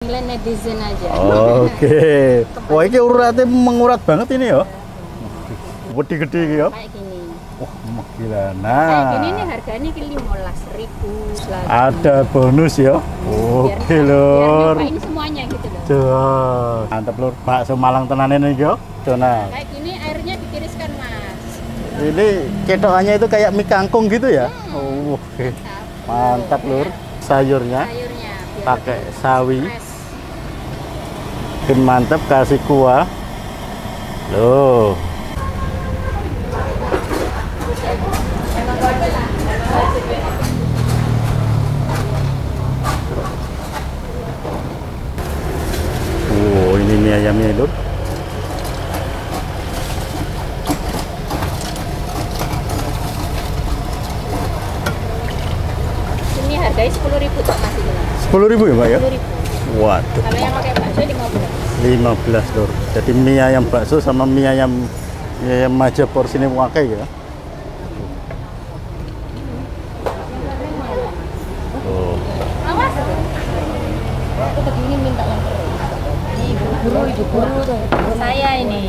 nilai netizen aja. Oke. Wah, ini uratnya mengurat banget ini ya. Gede-gede ya. Kayak gini. Wah, gila. Kayak Nah, gini nih harganya 15.000 lagi. ada bonus ya. Oke, Lur. Biar ini semuanya gitu loh. Duh, mantap Lur. Bakso Malang tenan ini yo. Nah, Kayak gini airnya ditiriskan, Mas. ini cetokannya itu kayak mie kangkung gitu ya. Oke. Mantap Lur. Sayurnya Sayurnya biar pakai sawi. fresh. Bikin mantap, kasih kuah. Loh. Ini mie ayamnya Lur. Ini harganya 10.000 tuh Mas ini. 10.000 ya, Mbak ya? 10.000. Waduh. Kalau yang pakai bakso 15. 15 Lur. Jadi mie ayam bakso sama mie ayam aja porsinya wakai ya. Oh. Awas. Aku begini minta yang kering. Ini ibu guru tuh. Saya ini.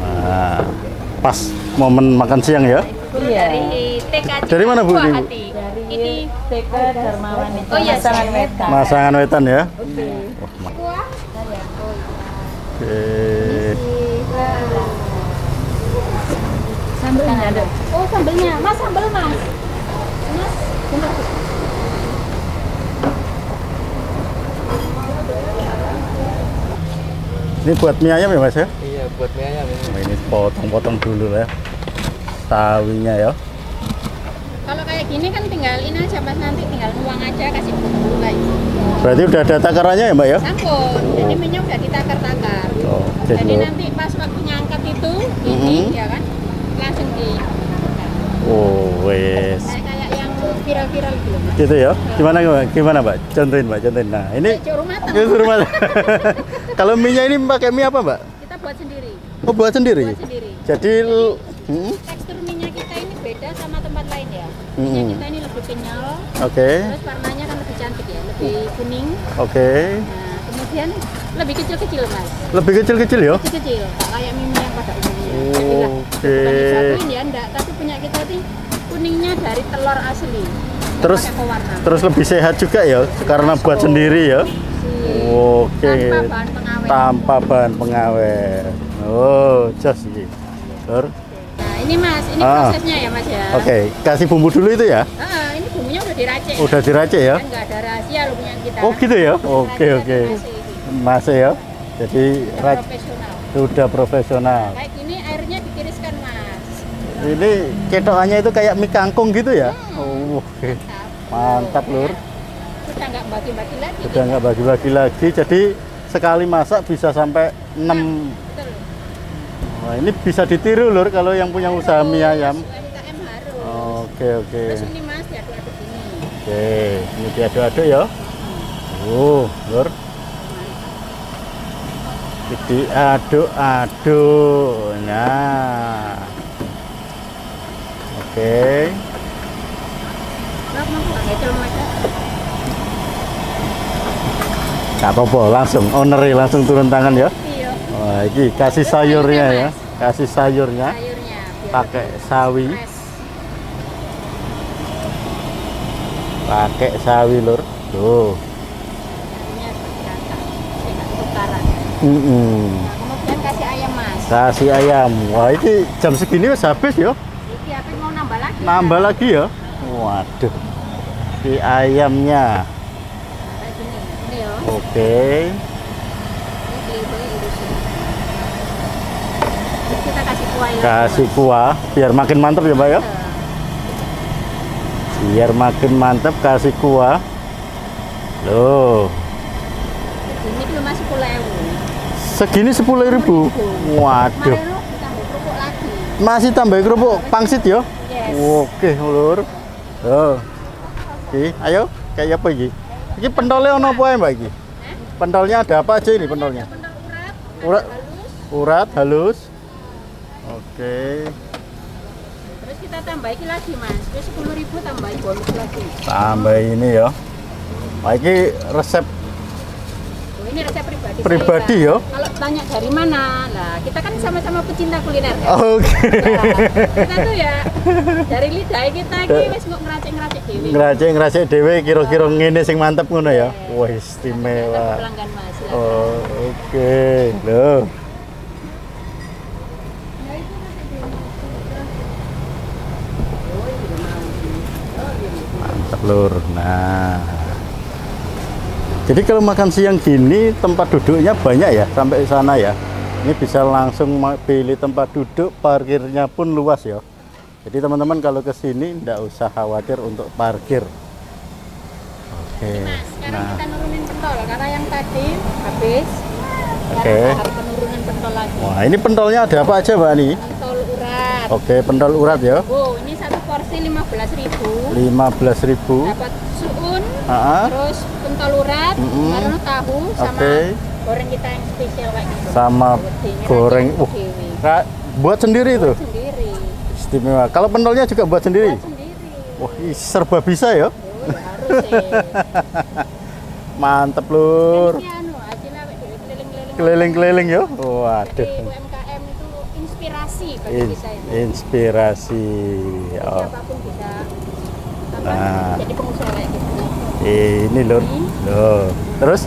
Nah, pas momen makan siang ya. Dari TK. Dari mana, Bu? Ini TK Darmawan itu. Oh iya, Pasangan Wetan. Masangan Wetan ya. Oke. kuah. Oke. Sambelnya ada. Oh, sambelnya. Mas, sambel, Mas. Mas, bentar. Ini buat mie ayam ya Mas ya? Iya, buat mie ayam ini. Nah, ini potong-potong dulu ya. Sawinya ya. Kalau kayak gini kan tinggal ini aja Mas, nanti tinggal nuang aja, kasih bumbu kayak gitu. Berarti udah ada takarannya ya Mbak ya? Sangkut, jadi minyak udah ditakar-takar. Oke, Jadi Lur. nanti pas waktunya angkat itu, ini ya kan, langsung di Oh, wes. kayak yang viral-viral gitu Mas. Gitu ya. Gimana Mbak? Contohin Mbak, contohin. Nah, ini Suruh matang. ini suruh matang. Kalau mie-nya ini pakai mie apa Mbak? Kita buat sendiri. Oh, buat sendiri. Buat sendiri. Jadi Tekstur minyak kita ini beda sama tempat lain ya. Minyak kita ini lebih kenyal, oke. terus warnanya kan lebih cantik ya, lebih kuning. Oke. Nah, kemudian lebih kecil-kecil Mas. Lebih kecil-kecil ya? Kecil, nggak kayak mie yang pada umumnya. Jadi lah, Oke. bukan disatuin ya, enggak. Tapi punya kita nih kuningnya dari telur asli. Nggak Terus pakai pewarna. terus lebih sehat juga ya karena buat sendiri ya. Oke. Tanpa bahan pengawet. Tanpa bahan pengawet. Oh, jos iki. Lur. Nah, ini Mas, ini Ah. prosesnya ya Mas ya. Oke, kasih bumbu dulu itu ya. Ini bumbunya udah diracik. Udah diracik ya? Kan nggak ada rahasia loh punya kita. Oh, gitu ya. Oke, oke. Masih ya. Jadi Profesional. sudah profesional. Kayak gini airnya ditiriskan Mas. Ini cetokannya itu kayak mie kangkung gitu ya. Oh, oke. Mantap Lur. Sudah nggak bagi-bagi lagi. Udah nggak bagi-bagi lagi. Jadi sekali masak bisa sampai 6. Betul. Wah, ini bisa ditiru Lur kalau yang punya usaha mie ayam. UMKM harus. Oke, oke. Terus ini Mas diaduk-aduk ini. Oke, ini diaduk-aduk ya. Lur. Diaduk-aduk. Nah. Oke. Gak apa-apa, langsung owner langsung turun tangan ya. Iya. Wah, ini kasih sayurnya ya. Kasih sayurnya Sayurnya biar pakai sawi. fresh. Pakai sawi Lur. Tuh. Sayurnya dirata. Nggak tukaran. Nah, kemudian kasih ayam Mas. Kasih ayam. Wah, ini jam segini wis habis ya. Iki apa mau nambah lagi? Nambah lagi ya. Waduh. Di ayamnya. Kayak gini. Ini ya. Oke. Ini beli-beli irisnya. Terus kita kasih kuah ya. Kasih kuah biar makin mantap ya, Mbak ya. Biar makin mantap kasih kuah. Loh. Ini dulu Mas 10.000. Segini 10.000. Waduh. Kemarin lu ditambah kerupuk lagi. Masih tambah kerupuk pangsit ya? Yes. Oke, Lur. Tuh. Oke, ayo kayak apa iki? Iki pentolnya ono apa ya, Mbak iki? Pentolnya ada apa aja ini pentolnya? Pentol urat, Urat, halus. urat halus. Oke. Terus kita tambahin lagi Mas. Terus 10.000 tambahin bonus lagi. Tambah ini ya. Wah, ini resep Oh, ini resep pribadi. Pribadi, saya. yo. Kalau tanya dari mana, lah kita kan sama-sama pecinta kuliner. Kan? oke. Kita tuh ya dari lidah kita iki wis kok ngeracik-ngeracik dhewe. Ngeracik dhewe kira-kira ngene sing mantep ngono ya. Wah, Kita istimewa. pelanggan Mas. Oh, oke. Loh. Mantap, Lur. Nah. Jadi kalau makan siang gini tempat duduknya banyak ya sampai sana ya. Ini bisa langsung pilih tempat duduk, parkirnya pun luas ya. Jadi teman-teman kalau ke sini tidak usah khawatir untuk parkir. Oke. Mas, sekarang Nah, kita nurunin pentol karena yang tadi habis. Oke. Sekarang tahap penurunan pentol lagi. wah ini pentolnya ada apa aja Mbak nih? Pentol urat. Oke, pentol urat ya. Oh, ini satu porsi 15.000. 15.000. Dapat suun, Ah, terus pentol urat, baru tahu sama Oke. goreng kita yang spesial kayak gitu. sama Ini goreng. racik dewe. Buat sendiri tuh. Sendiri. Istimewa. Kalau pentolnya juga buat sendiri. Buat sendiri. Wah, serba bisa ya. Oh, ya harus Mantep, Lur. Ini anu, hasilnya awake dhewe keliling-keliling. Keliling-keliling ya. Jadi Waduh. UMKM itu inspirasi bagi In- kita ini. inspirasi. Oh. Siapapun bisa Nah. jadi pengusaha kayak gitu. Ini Lur. Loh. Terus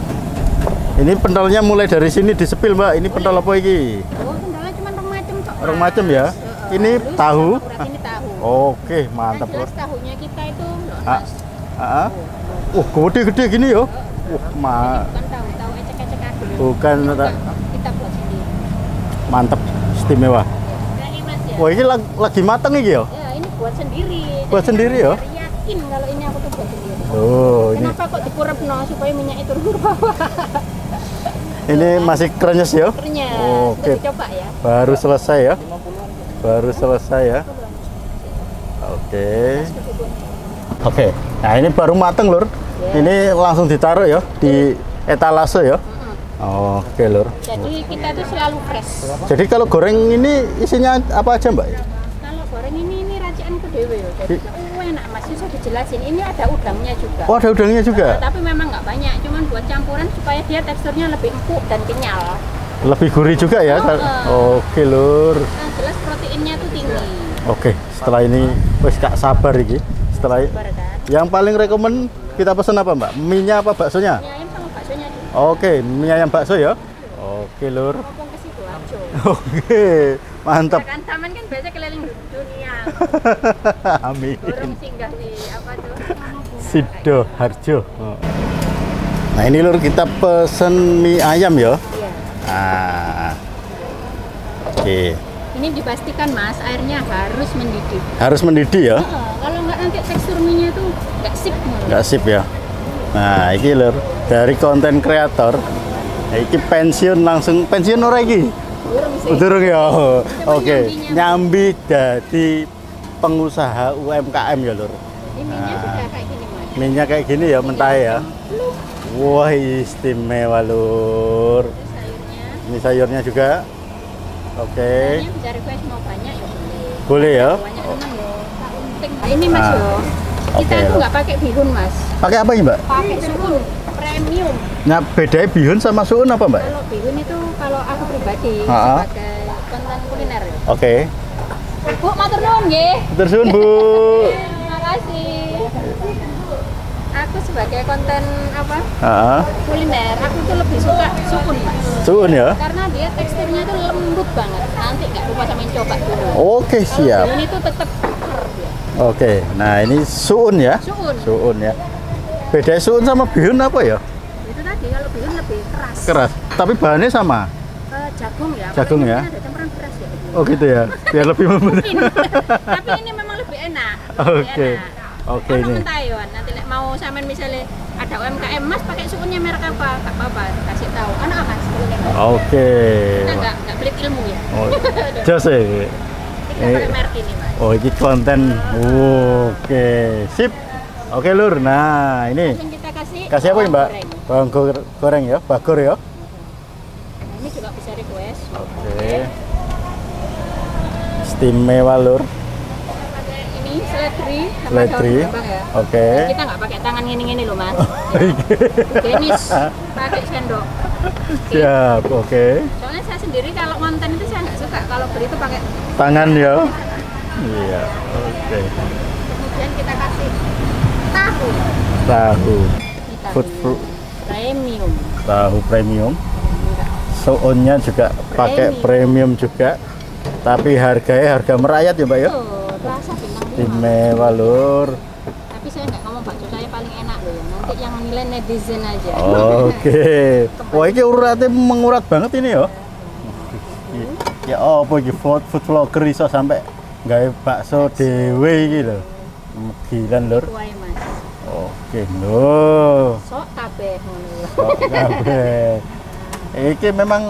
ini pentolnya mulai dari sini disepil, Mbak. Ini pentol apa iki? Oh, kendala cuma rong macem kok. Rong Mas. macem ya? Ini Halus tahu? sama urat, ini tahu. Oke, mantap, Yang Lur. jelas tahunya kita itu loh, Ah, Mas. ah. Gede-gede gini ya. Bukan tahu ecek-ecek aku. Bukan Kita buat sendiri. mantap, istimewa. Nah, ini Mas ya. Wah, ini lagi mateng iki ya. Ya, ini buat sendiri. Buat Jadi sendiri kan ya? biar yakin kalau ini aku tuh buat sendiri. Oh, ini Kenapa kok dikurepno supaya minyaknya turun ke bawah? masih krenyes ya. Ternyata Oke. coba ya. Baru selesai ya. Baru selesai ya. Oke. Oke. Nah, ini baru mateng, Lur. Ini langsung ditaruh ya di etalase ya. Oke, Lur. Jadi kita tuh selalu fresh. Jadi kalau goreng ini isinya apa aja, Mbak? Kalau goreng ini racikan kedewe ya. Jadi enak Mas, susah dijelasin. Ini ada udangnya juga. Oh, ada udangnya juga. Tapi memang nggak banyak, cuman buat campuran supaya dia teksturnya lebih empuk dan kenyal. Lebih gurih juga ya. Oke, Lur. Yang jelas proteinnya tuh tinggi. Oke, setelah ini wis gak sabar iki. Setelah Sabar kan? yang paling rekomen kita pesan apa, Mbak? Mie-nya apa baksonya? Mie ayam sama baksonya juga. Oke, mie ayam bakso ya. Oke, Lur. Ngomong ke Sidoarjo. Oke, mantap. Kan taman kan biasa keliling dunia. Amin. Burung singgah di apa tuh? Sidoarjo. Nah, ini Lur kita pesen mie ayam ya. Iya. Ah. Oke, Ini dipastikan Mas, airnya harus mendidih. harus mendidih ya. Kalau nggak nanti tekstur mie-nya tuh nggak sip. Nggak sip ya. Nah, iki Lur dari konten kreator. Nah, iki pensiun langsung pensiun ora iki? Burung sih. Durung ya. Oke, nyambi-nyambi. nyambi dadi pengusaha UMKM ya, Lur. Ini mie-nya sudah kayak gini Mas. Minyak kayak gini ya mentah ya. Wah, istimewa, Lur. Terus sayurnya. Ini sayurnya juga. Oke. Sayurnya bisa request mau banyak ya boleh. Boleh ya? Banyak teman ya. Tak unting. Nah, ini Mas Ah. yo. Kita Oke. tuh nggak pakai bihun Mas. Pakai apa ini, Mbak? Pakai suun premium. Nah, bedanya bihun sama suun apa, Mbak? Kalau bihun itu kalau aku pribadi Ah. sebagai konten kuliner ya. Oke. Bu, matur nuwun nggih. Terus suun, Bu. Terima kasih. Aku sebagai konten apa? Heeh. Kuliner, aku tuh lebih suka suun Mas. Suun ya. Karena dia teksturnya tuh lembut banget. Nanti nggak lupa sama yang coba dulu. Oke, Kalau siap. bihun itu tetap keker dia. Oke. Nah, ini suun ya. Suun. Suun ya. Beda suun sama bihun apa ya? Itu tadi kalau bihun lebih keras. Keras. Tapi bahannya sama. Jagung ya. Jagung Pokoknya ya? mungkin ada campuran beras ya. Oh, gitu ya. Biar lebih lembut. Mungkin. Tapi ini memang lebih enak. Oke. Oke, ini. Taiwan. Nanti lek mau sampean misalnya ada UMKM Mas pakai suunnya merek apa? Enggak apa-apa, kasih tahu. Anak Mas. Oke. Kita enggak pelit ilmu ya. Oh, jos ya. Kita pakai merek ini Mas. Oh, ini konten. Oke, sip. Oke, Lur. Nah, ini Langsung kita kasih. kasih apa, bawang Mbak? goreng. Bawang goreng ya, bagor ya. Nah, ini juga bisa request. Oke. Istimewa, Lur. Pakai ini seledri sama Seledri. daun brambang ya. Oke. Kita nggak pakai tangan gini-gini loh mas. Genis pakai sendok. Siap, oke. Soalnya saya sendiri kalau ngonten itu saya nggak suka kalau beri itu pakai. Tangan ya. Iya, oke. Kemudian kita kasih tahu. Tahu. Ini tahu. Food Premium. tahu premium. Sounnya juga pakai premium juga. Tapi harganya harga merayat ya, Mbak ya. Tuh, rasa bintang 5. Istimewa, Lur. Tapi saya nggak ngomong bakso saya paling enak loh. Nanti yang nilai netizen aja. Oke. Wah, ini uratnya mengurat banget ini ya. Ya apa iki food vlogger iso sampai gawe bakso dhewe iki lho. Gila, Lur. Kuai mas. Oke, lho. Sok kabeh ngono lho. Kok kabeh. Iki memang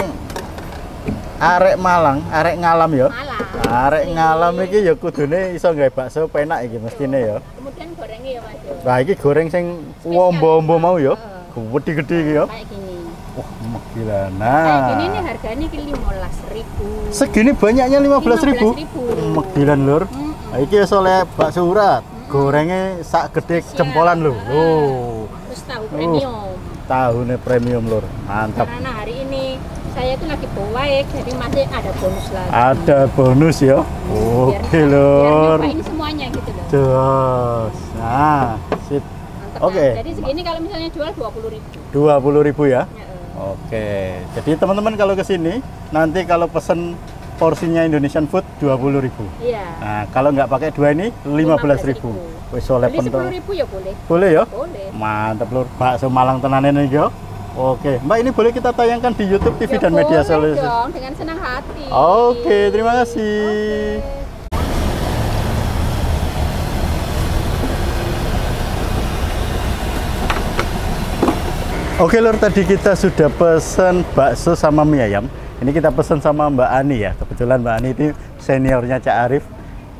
arek Malang, arek ngalam ya. Malah. Arek ngalam iki ya kudune iso gawe bakso penak iki mestine ya. Kemudian gorengnya ya mas. Nah, iki goreng sing wombo-wombo mau ya. Gede-gede iki ya. Kayak gini. Wah, gila. Kayak Nah. gini nih harganya ki 15.000. Segini banyaknya 15.000. 15.000. Megilan, Lur. Nah, iki wis oleh bakso urat. Gorengnya sak gede jempolan lho. Loh. Terus tahu premium. Tahunnya premium, Lur. Mantap. Karena hari ini saya tuh lagi baik, jadi masih ada bonus lagi. Ada bonus ya. Oke, Lur. Biar ini semuanya gitu loh. Jos. Nah, sip. Mantap. Oke. Kan? Jadi segini kalau misalnya jual 20.000. 20.000 ya. Ya, Oke. Jadi teman-teman kalau ke sini nanti kalau pesen porsinya Indonesian food 20.000. Iya. Nah, kalau nggak pakai dua ini 15.000. Wis oleh Beli pentol. 10.000 ya boleh. Boleh ya? Boleh. Mantap, Lur. Bakso Malang tenanen ini yo. Oke, Mbak, ini boleh kita tayangkan di YouTube TV Ya dan media boleh sosial. dong, dengan senang hati. Oke, terima kasih. Oke, Lur, tadi kita sudah pesen bakso sama mie ayam. Ini kita pesen sama Mbak Ani ya. Kebetulan Mbak Ani itu seniornya Cak Arif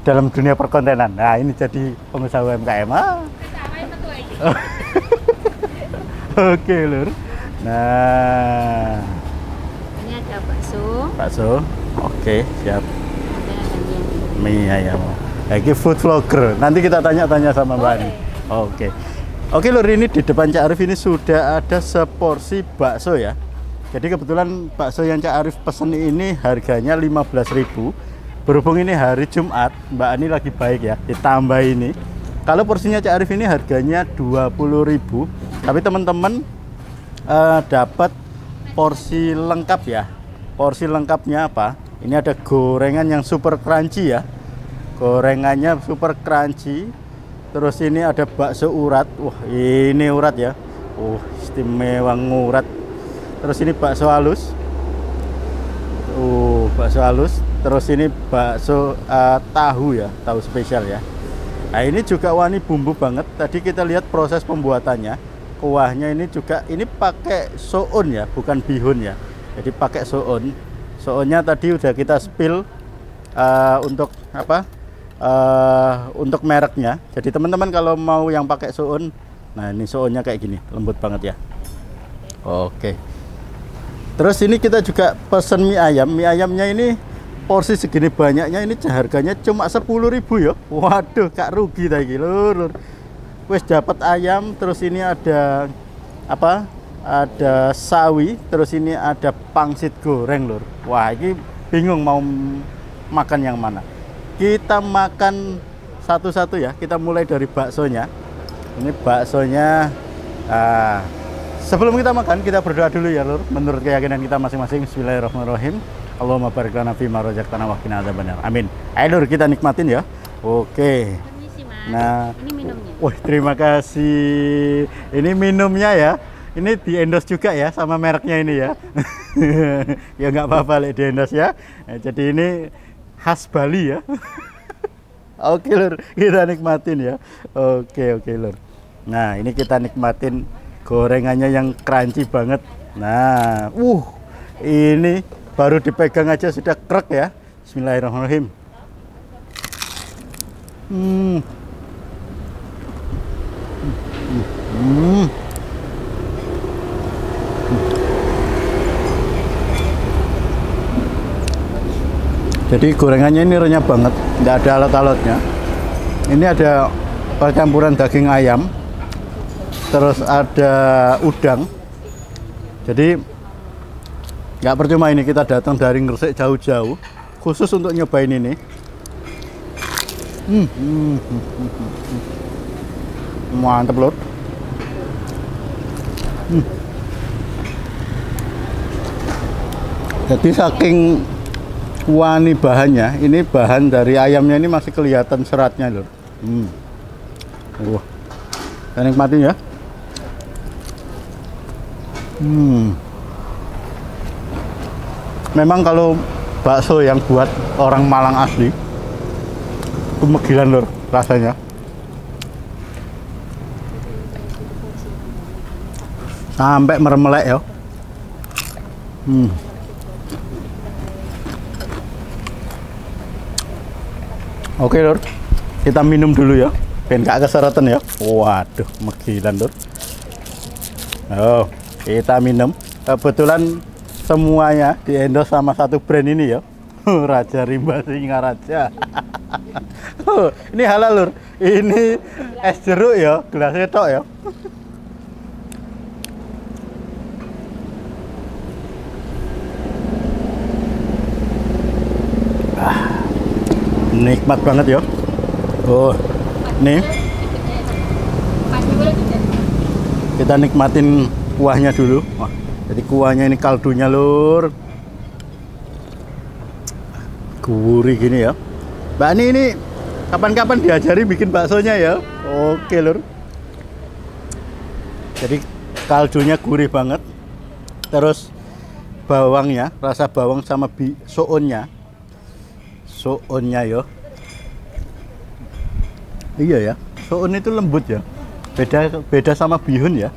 dalam dunia perkontenan. Nah, ini jadi pengusaha UMKM. Oke, Lur. Nah, Ini ada bakso. bakso. Oke, siap. Ada yang Mie ayam. Nah, ini food vlogger. Nanti kita tanya-tanya sama Mbak Ani. Oke. Oke, Lur, ini di depan Cak Arif ini sudah ada seporsi bakso ya. Jadi kebetulan bakso yang Cak Arif pesen ini harganya 15.000. Berhubung ini hari Jumat, Mbak Ani lagi baik ya, ditambah ini. Kalau porsinya Cak Arif ini harganya 20.000. Tapi teman-teman dapat porsi lengkap ya. Porsi lengkapnya apa? Ini ada gorengan yang super crunchy ya. Gorengannya super crunchy. Terus ini ada bakso urat. Wah, ini urat ya. Istimewa urat. Terus ini bakso halus. Bakso halus. Terus ini bakso tahu ya, tahu spesial ya. Nah, ini juga wani bumbu banget. Tadi kita lihat proses pembuatannya. Kuahnya ini juga ini pakai soun ya, bukan bihun ya. Jadi pakai soun. Sounnya tadi udah kita spill untuk apa? Untuk mereknya. Jadi teman-teman kalau mau yang pakai soun, nah ini sounnya kayak gini, lembut banget ya. Oke. Terus ini kita juga pesen mie ayam. Mie ayamnya ini porsi segini banyaknya ini harganya cuma 10.000 ya. Waduh, Kak rugi lagi, Lur. Wes dapat ayam, terus ini ada apa? Ada sawi, terus ini ada pangsit goreng, Lur. Wah, ini bingung mau makan yang mana. Kita makan satu-satu ya. Kita mulai dari baksonya. Ini baksonya. Sebelum kita makan, kita berdoa dulu ya, Lur. Menurut keyakinan kita masing-masing. Bismillahirrahmanirrahim. Allahumma barik lana fi ma razaqtana wa qina adzabannar. Amin. Ayo, Lur, kita nikmatin ya. Oke. Permisi, Mas. Nah, ini minumnya. wah, terima kasih. Ini minumnya ya. Ini di endorse juga ya sama mereknya ini ya. Ya nggak apa-apa di endorse ya. Nah, jadi ini khas Bali ya. Oke, Lur, kita nikmatin ya. Oke, Lur. Nah, ini kita nikmatin gorengannya yang crunchy banget. Nah, ini baru dipegang aja sudah krek ya. Bismillahirrahmanirrahim. Jadi gorengannya ini renyah banget, nggak ada alot-alotnya. Ini ada percampuran daging ayam, terus ada udang. Jadi nggak percuma ini kita datang dari Gresik jauh-jauh khusus untuk nyobain ini. Mantap lur. Jadi saking wani bahannya, ini bahan dari ayamnya ini masih kelihatan seratnya lur. Wah, kita nikmatin ya. Memang kalau bakso yang buat orang Malang asli, kemegilan lur rasanya. Sampai meremelek ya. Oke lur, kita minum dulu ya, biar gak keseretan ya. Waduh, megilan lur. Oh, kita minum. Kebetulan semuanya di endorse sama satu brand ini ya. Raja Rimba Singaraja. Ini halal lur. Ini es jeruk ya, gelasnya tok ya. Nikmat banget ya. Oh, nih kita nikmatin kuahnya dulu. Wah, jadi kuahnya ini kaldunya lur, gurih gini ya. Mbak Ani ini kapan-kapan diajari bikin baksonya ya. Oke lur. Jadi kaldunya gurih banget. Terus bawangnya, rasa bawang sama soonnya yo. Iya ya, soon itu lembut ya. Beda sama bihun ya.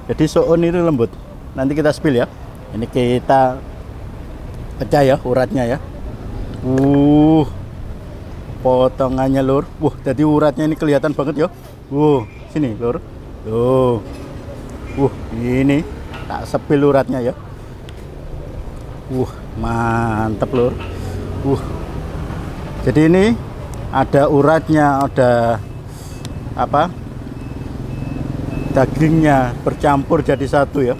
Jadi soon itu lembut. Nanti kita spill ya. Ini kita pecah ya uratnya ya. Potongannya lur. Jadi uratnya ini kelihatan banget ya. Sini lur. Ini tak spill uratnya ya. Mantap lur. Jadi ini ada uratnya, ada apa? Dagingnya bercampur jadi satu ya.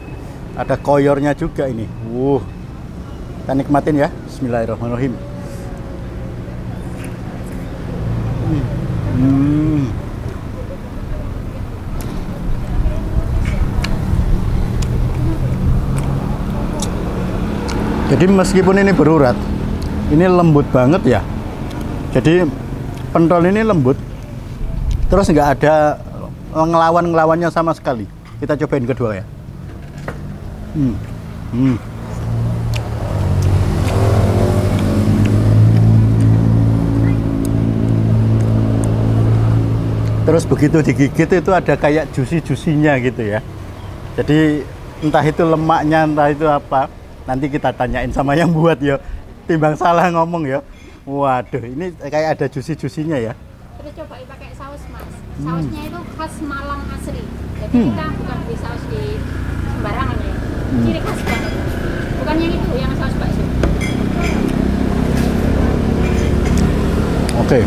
Ada koyornya juga ini. Kita nikmatin ya. Bismillahirrahmanirrahim. Jadi meskipun ini berurat, ini lembut banget ya. Jadi pentol ini lembut, terus nggak ada ngelawannya sama sekali. Kita cobain kedua ya. Terus begitu digigit itu ada kayak juicy-juicy-nya gitu ya. Jadi entah itu lemaknya, entah itu apa, nanti kita tanyain sama yang buat ya. Timbang salah ngomong ya. Waduh, ini kayak ada juicy-juicy-nya ya. Terus coba pakai saus mas. Sausnya itu khas Malang asli. Jadi kita bukan beli saus di sembarangan ya. Ciri khas banget. Bukan yang itu, yang saus bakso. Oke.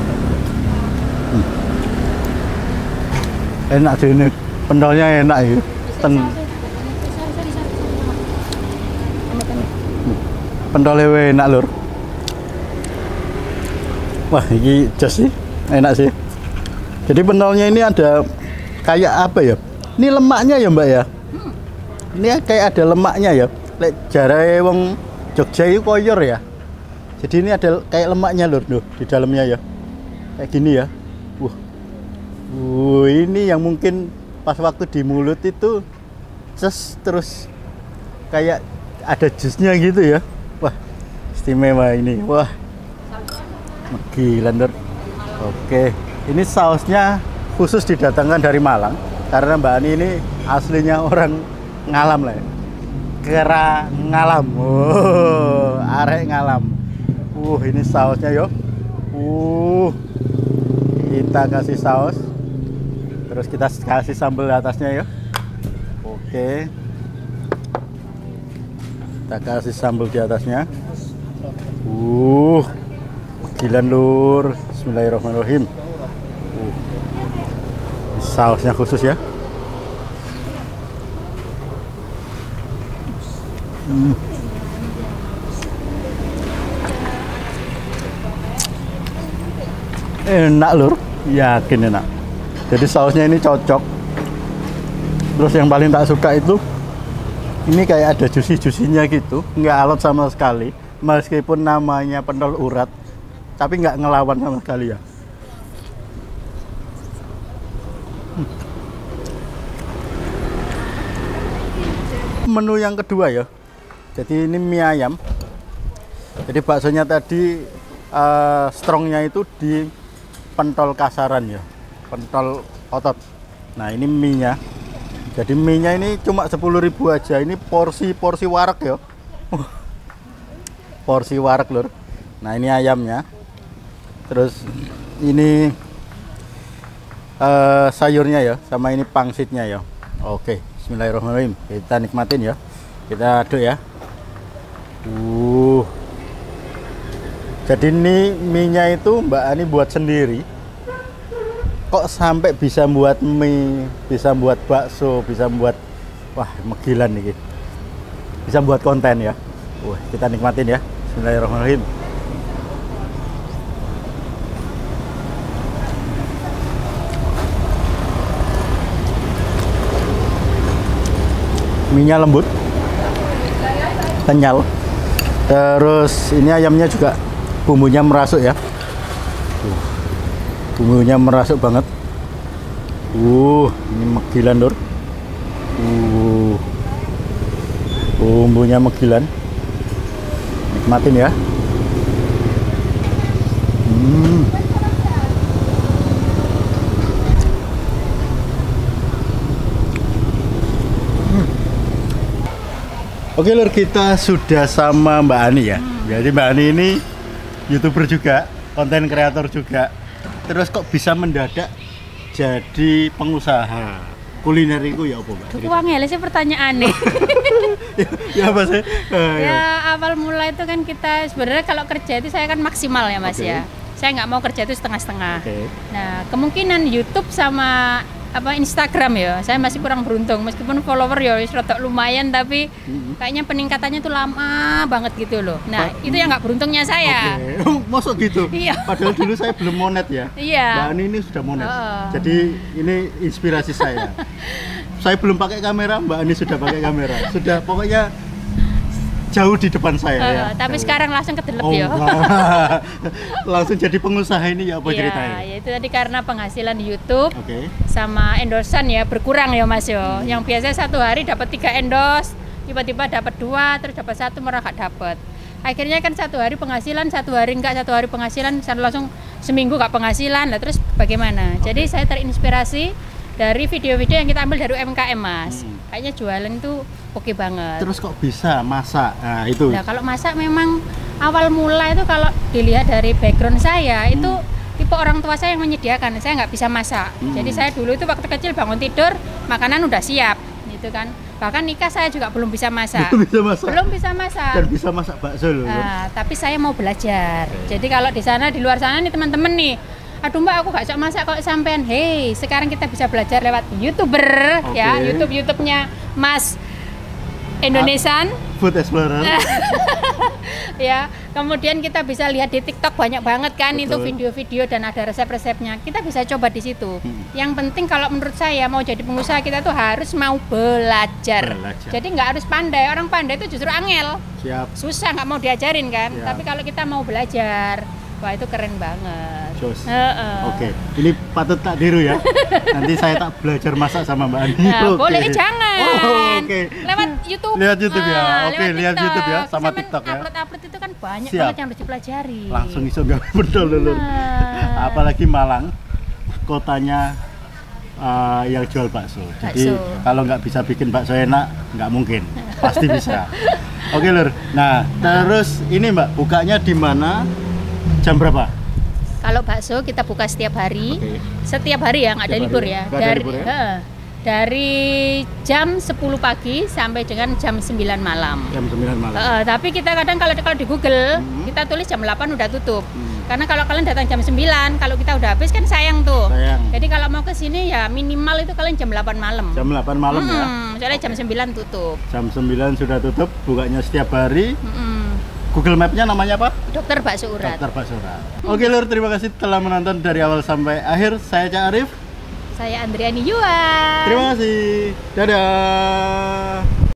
Enak sih ini. Pentolnya enak ya. Pentolnya enak lur. Wah, ini jos sih, enak sih. Jadi pentolnya ini ada kayak apa ya? Ini lemaknya ya mbak ya? Ini kayak ada lemaknya ya. Lek jarai wong Jogja itu koyor ya. Jadi ini ada kayak lemaknya lur, di dalamnya ya. Kayak gini ya. Ini yang mungkin pas waktu di mulut itu terus kayak ada jusnya gitu ya. Wah, istimewa ini. Wah. Gila lur. Oke, ini sausnya khusus didatangkan dari Malang karena Mbak Ani ini aslinya orang Ngalam lah ya. Kera Ngalam. Arek Ngalam. Ini sausnya yo. Kita kasih saus. Terus kita kasih sambal di atasnya ya. Oke. Kita kasih sambal di atasnya. Gila lur. Bismillahirrahmanirrahim. Sausnya khusus ya. Enak lur, yakin enak. Jadi sausnya ini cocok. Terus yang paling tak suka itu ini kayak ada juicy-juicy-nya gitu, nggak alot sama sekali. Meskipun namanya pentol urat, tapi nggak ngelawan sama sekali ya. Menu yang kedua ya. Jadi ini mie ayam. Jadi baksonya tadi strongnya itu di pentol kasaran ya, pentol otot. Nah ini mie-nya. Jadi mie-nya ini cuma 10.000 aja. Ini porsi warak ya. Porsi warak lur. Nah ini ayamnya. Terus ini sayurnya ya, sama ini pangsitnya ya. Oke, bismillahirrahmanirrahim. Kita nikmatin ya. Kita aduk ya. Jadi ini mie-nya itu Mbak Ani buat sendiri. Kok sampai bisa buat mie, bisa buat bakso, bisa buat, wah megilan nih. Bisa buat konten ya. Wah, kita nikmatin ya. Bismillahirrahmanirrahim. Mie-nya lembut, kenyal. Terus ini ayamnya juga bumbunya merasuk ya. Bumbunya merasuk banget. Ini megilan lur. Bumbunya megilan. Nikmatin ya. Oke lur, kita sudah sama Mbak Ani ya. Jadi Mbak Ani ini YouTuber juga, konten kreator juga. Terus kok bisa mendadak jadi pengusaha kuliner itu ya apa Mbak? Duh, angel sih pertanyaannya. Ya apa sih? Ya awal mula itu kan kita sebenarnya kalau kerja itu saya kan maksimal ya Mas ya. Saya nggak mau kerja itu setengah-setengah. Nah kemungkinan YouTube sama Instagram ya, saya masih kurang beruntung meskipun follower ya rada lumayan, tapi kayaknya peningkatannya tuh lama banget gitu loh. Nah itu yang nggak beruntungnya saya. Masuk gitu? Iya. Padahal dulu saya belum monet ya. Iya. Mbak Ani ini sudah monet. Jadi ini inspirasi saya. Saya belum pakai kamera, Mbak Ani sudah pakai kamera. Sudah pokoknya jauh di depan saya ya. Tapi jauh. Sekarang langsung kedelep ya. Langsung jadi pengusaha ini ya apa ceritanya? Ya itu tadi karena penghasilan di YouTube sama endorsan ya berkurang ya Mas yo. Yang biasanya satu hari dapat 3 endorse, tiba-tiba dapat 2, terus dapat 1 malah gak dapat. Akhirnya kan satu hari penghasilan, satu hari enggak, satu hari penghasilan, langsung seminggu gak penghasilan. Lah terus bagaimana? Jadi saya terinspirasi dari video-video yang kita ambil dari UMKM Mas. Kayaknya jualan itu oke banget. Terus kok bisa masak? Nah itu. Nah kalau masak memang awal mula itu kalau dilihat dari background saya itu tipe orang tua saya yang menyediakan. Saya nggak bisa masak. Jadi saya dulu itu waktu kecil bangun tidur makanan udah siap, gitu kan. Bahkan nikah saya juga belum bisa masak. Belum bisa masak. Dan bisa masak bakso loh. Tapi saya mau belajar. Jadi kalau di sana di luar sana nih teman-teman nih, aduh Mbak aku gak bisa masak kok sampean. Hei, sekarang kita bisa belajar lewat YouTuber ya, YouTube-nya Mas Indonesian Food Explorer. Ya, kemudian kita bisa lihat di TikTok banyak banget kan. Betul. Itu video-video dan ada resep-resepnya. Kita bisa coba di situ. Yang penting kalau menurut saya mau jadi pengusaha kita tuh harus mau belajar. Jadi nggak harus pandai. Orang pandai itu justru angel. Susah, nggak mau diajarin kan. Tapi kalau kita mau belajar, wah itu keren banget. Oke, ini patut tak tiru ya. Nanti saya tak belajar masak sama Mbak Ani. Boleh jangan. Lewat YouTube. Lihat YouTube ya. Lihat YouTube ya sama TikTok ya. Upload itu kan banyak banget yang harus dipelajari. Langsung iso gak betul lho. Apalagi Malang, kotanya yang jual bakso. Jadi kalau nggak bisa bikin bakso enak, nggak mungkin. Pasti bisa. Oke lur. Nah, terus ini Mbak, bukanya di mana? Jam berapa? Kalau bakso kita buka setiap hari, setiap hari ya, nggak ada libur ya. Dari jam 10 pagi sampai dengan jam 9 malam. Jam 9 malam. Tapi kita kadang kalau di Google kita tulis jam 8 udah tutup. Karena kalau kalian datang jam 9, kalau kita udah habis kan sayang tuh. Sayang. Jadi kalau mau ke sini ya minimal itu kalian jam 8 malam. Jam 8 malam ya. Soalnya jam 9 tutup. Jam 9 sudah tutup, bukanya setiap hari. Google Map-nya namanya apa? Dokter Bakso Urat. Dokter Bakso Urat. Oke Lur, terima kasih telah menonton dari awal sampai akhir. Saya Cak Arif. Saya Andriani Yuan. Terima kasih. Dadah.